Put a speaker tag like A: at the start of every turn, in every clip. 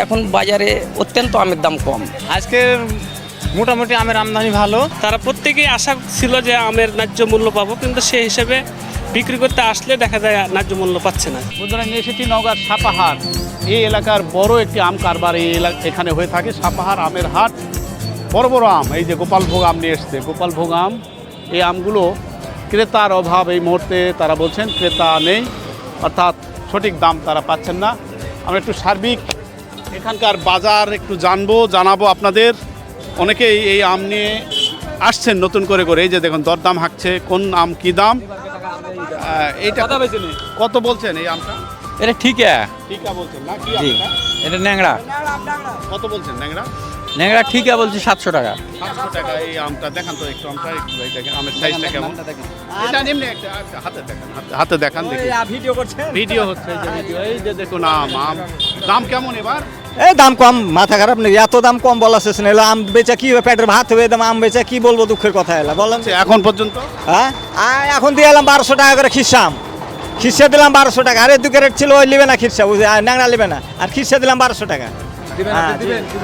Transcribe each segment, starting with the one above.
A: এখন বাজারে অত্যন্ত আমের দাম কম।
B: আজকে মোটামুটি আমের আমদানি ভালো।
C: তারা প্রত্যেকেই আশা ছিল যে আমের ন্যায্য মূল্য পাবো, কিন্তু সেই হিসেবে বিক্রি করতে আসলে দেখা যায় ন্যায্য মূল্য পাচ্ছে না।
D: বন্ধুরা, নিয়ে এসেছি নওগাঁর সাপাহার। এই এলাকার বড় একটি আম কারবার এখানে হয়ে থাকে। সাপাহার আমের হাট, বড় বড় আম, এই যে গোপালভোগ আম নিয়ে এসছে। গোপালভোগ আম, এই আমগুলো ক্রেতার অভাব এই মুহূর্তে। তারা বলছেন ক্রেতা নেই, অর্থাৎ সঠিক দাম তারা পাচ্ছেন না। আমরা একটু সার্বিক এখানকার বাজার একটু জানাবো আপনাদের। অনেকেই এই আম নিয়ে আসছেন নতুন করে। এই যে দেখুন দরদাম হাঁকছে, কোন আম কি দাম। এইটা কত বলছেন এই আমটা?
B: এটা ঠিক
D: ঠিকা বলছেন না কি?
B: এটা ন্যাংরা।
D: কত বলছেন ন্যাংরা?
B: ন্যাংরা ঠিকা বলছি 700 টাকা।
D: 700 টাকা এই আমটা। দেখান তো একটু আমটা, একটু এই দেখেন আমের সাইজটা কেমন। এটা এমনি একটা হাতে দেখান, হাতে দেখান দেখি।
B: ভিডিও করছে,
D: ভিডিও হচ্ছে, এই যে ভিডিও। এই যে দেখুন আম দাম কেমন এবার?
E: এই দাম কম, মাথা খারাপ নাকি? এত দাম কম বলা শেষ না। এলো আম বেচা কি পেটের ভাত হয়ে দাম, আম বেচা কি বলবো, দুঃখের কথা এলা বলেন।
D: এখন পর্যন্ত
E: হ্যাঁ, এখন দিয়ে এলাম 1200 টাকা করে খিরসাম। খিরসা দিলাম 1200 টাকা। আরে দুকে রেট ছিল, ওই নেবে না খিরসা, ন্যাংরা নেবে না। আর খিরসা দিলাম 1200 টাকা।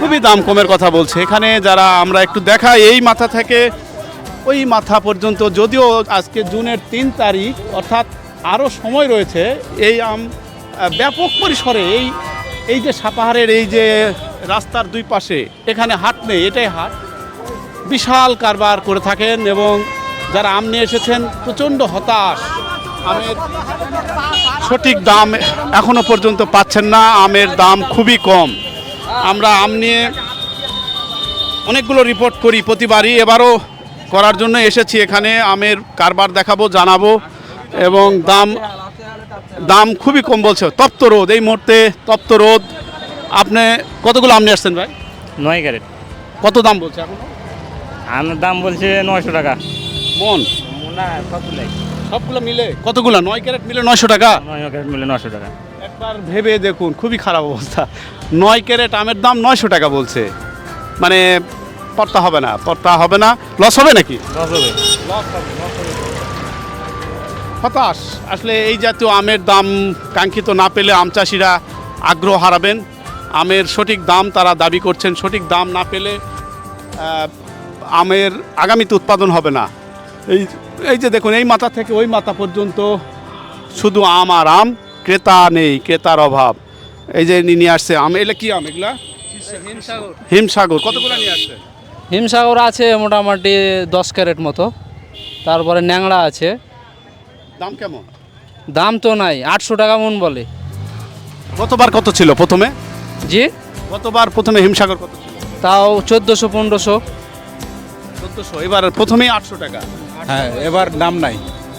D: খুবই দাম কমের কথা বলছে এখানে যারা। আমরা একটু দেখাই এই মাথা থেকে ওই মাথা পর্যন্ত। যদিও আজকে জুনের 3 তারিখ, অর্থাৎ আরও সময় রয়েছে। এই আম ব্যাপক পরিসরে এই যে সাপাহারের এই যে রাস্তার দুই পাশে এখানে হাট নেই, এটাই হাট। বিশাল কারবার করে থাকেন এবং যারা আম নিয়ে এসেছেন প্রচণ্ড হতাশ। আমের সঠিক দাম এখনো পর্যন্ত পাচ্ছেন না। আমের দাম খুবই কম। আমরা আম নিয়ে অনেকগুলো রিপোর্ট করি প্রতিবারই, এবারও করার জন্য এসেছি এখানে। আমের কারবার দেখাবো, জানাবো। এবং দাম খুবই কম বলছে। তপ্ত রোদ, এই মুহূর্তে তপ্ত রোদ। আপনি কতগুলো আম নিয়ে আসছেন ভাই?
B: 9 ক্যারেট।
D: কত দাম বলছে এখন?
B: আমের দাম বলছে 900 টাকা
D: মন।
B: না, সবগুলাই।
D: সবগুলো মিলে কতগুলো? 9 ক্যারেট মিলে 900 টাকা।
B: 9 ক্যারেট মিলে 900 টাকা।
D: একবার ভেবে দেখুন, খুবই খারাপ অবস্থা। 9 ক্যারেট আমের দাম 900 টাকা বলছে। মানে পড়তা হবে না, লস হবে নাকি?
B: লস হবে।
D: হতাশ আসলে। এই জাতীয় আমের দাম কাঙ্ক্ষিত না পেলে আম চাষিরা আগ্রহ হারাবেন। আমের সঠিক দাম তারা দাবি করছেন। সঠিক দাম না পেলে আমের আগামীতে উৎপাদন হবে না। এই যে দেখুন, এই মাথা থেকে ওই মাথা পর্যন্ত শুধু আম আর আম। ক্রেতা নেই, ক্রেতার অভাব। এই যে নিয়ে আসছে আম। এগুলো কি আম? এগুলা হিমসাগর। কতগুলো নিয়ে আসছে?
F: হিমসাগর আছে মোটামুটি 10 ক্যারেট মতো। তারপরে ন্যাংড়া আছে।
D: দাম কেমন?
F: দাম তো নাই, 800 টাকা মন বলে।
D: গতবার কত ছিল প্রথমে?
F: জি,
D: গতবার প্রথমে হিমসাগর কত ছিল?
F: তাও 1400-1500।
D: 1400। এবার প্রথমেই 800 টাকা।
B: হ্যাঁ, এবার দাম নাই,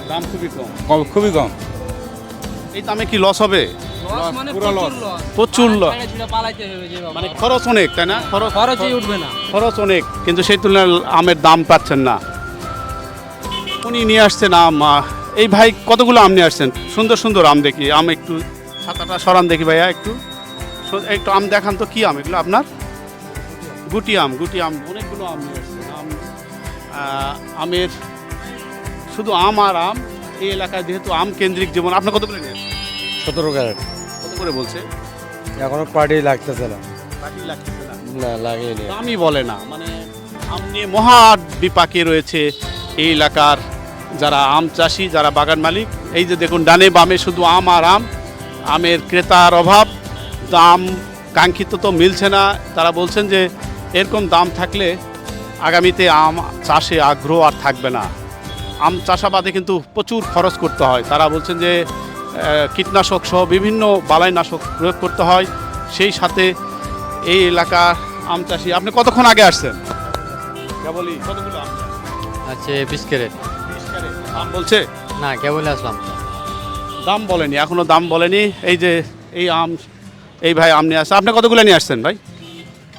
D: দাম খুবই কম।
B: খুবই কম।
D: এই দামে কি লস হবে?
F: মানে
D: প্রচুর লস। মানে খরচ অনেক, তাই না?
F: খরচই উঠবে না।
D: খরচ অনেক, কিন্তু সেই তুলনায় আমের দাম পাচ্ছেন না। উনি নিয়ে আসছেন আম। এই ভাই কতগুলো আম নিয়ে আসছেন? সুন্দর সুন্দর আম দেখি। আম একটু ছাতাটা সরান দেখি ভাইয়া। একটু আম দেখান তো। কি আম এগুলো আপনার? গুটি আম। অনেকগুলো আম নিয়ে আসছেন। আমের শুধু আম আর আম। এই এলাকায় যেহেতু আম কেন্দ্রিক জীবন। আপনার কতগুলো নিয়ে আসছেন?
B: 17 ক্যারেট।
D: কত করে বলছে?
B: এখনো পার্টি লাগতেছে না।
D: বাকি লাগতেছে না,
B: না, লাগেনি।
D: দামই বলে না। মানে আম নিয়ে মহা বিপাকে রয়েছে এই এলাকার যারা আম চাষি, যারা বাগান মালিক। এই যে দেখুন ডানে বামে শুধু আম আর আম। আমের ক্রেতার অভাব। দাম কাঙ্ক্ষিত তো মিলছে না। তারা বলছেন যে এরকম দাম থাকলে আগামীতে আম চাষে আগ্রহ আর থাকবে না। আম চাষাবাদে কিন্তু প্রচুর খরচ করতে হয়। তারা বলছেন যে কীটনাশক সহ বিভিন্ন বালাইনাশক প্রয়োগ করতে হয়। সেই সাথে এই এলাকার আম চাষি। আপনি কতক্ষণ আগে আসছেন? কেবলই। কতগুলো আম?
F: আছে 20 ক্যারেট।
D: 20 ক্যারেট দাম বলছে
F: না, কেবলই আসলাম।
D: দাম বলেনি, এখনো দাম বলেনি। এই যে এই আম, এই ভাই আম নিয়ে আসছে। আপনি কতগুলো নিয়ে আসছেন ভাই?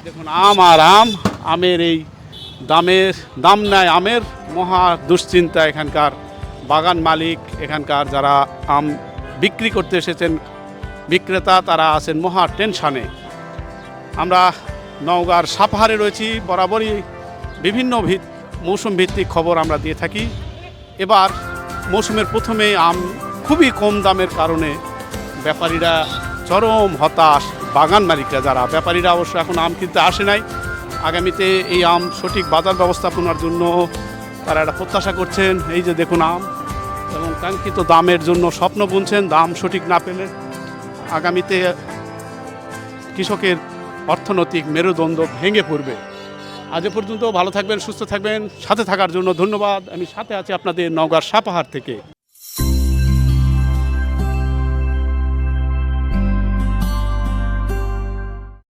D: দেখুন আম আর আম। আমের এই দাম নাই। আমের মহা দুশ্চিন্তা এখানকার বাগান মালিক, এখানকার যারা আম বিক্রি করতে এসেছেন বিক্রেতা, তারা আছেন মহা টেনশানে। আমরা নওগাঁর সাপাহারে রয়েছি। বরাবরই বিভিন্ন মৌসুম ভিত্তিক খবর আমরা দিয়ে থাকি। এবার মৌসুমের প্রথমে আম খুবই কম দামের কারণে ব্যাপারীরা চরম হতাশ। বাগান মালিকরা যারা ব্যাপারীরা অবশ্য এখন আম কিনতে আসে নাই, আগামীতে এই আম সঠিক বাজার ব্যবস্থাপনার জন্য তারা একটা প্রত্যাশা করছেন। এই যে দেখুন আম, এবং কাঙ্ক্ষিত দামের জন্য স্বপ্ন বুনছেন। দাম সঠিক না পেলে আগামীতে কৃষকের অর্থনৈতিক মেরুদণ্ড ভেঙে পড়বে। আজ এ পর্যন্ত ভালো থাকবেন, সুস্থ থাকবেন, সাথে থাকার জন্য ধন্যবাদ। আমি সাথে আছি আপনাদের নওগাঁর সাপাহার থেকে।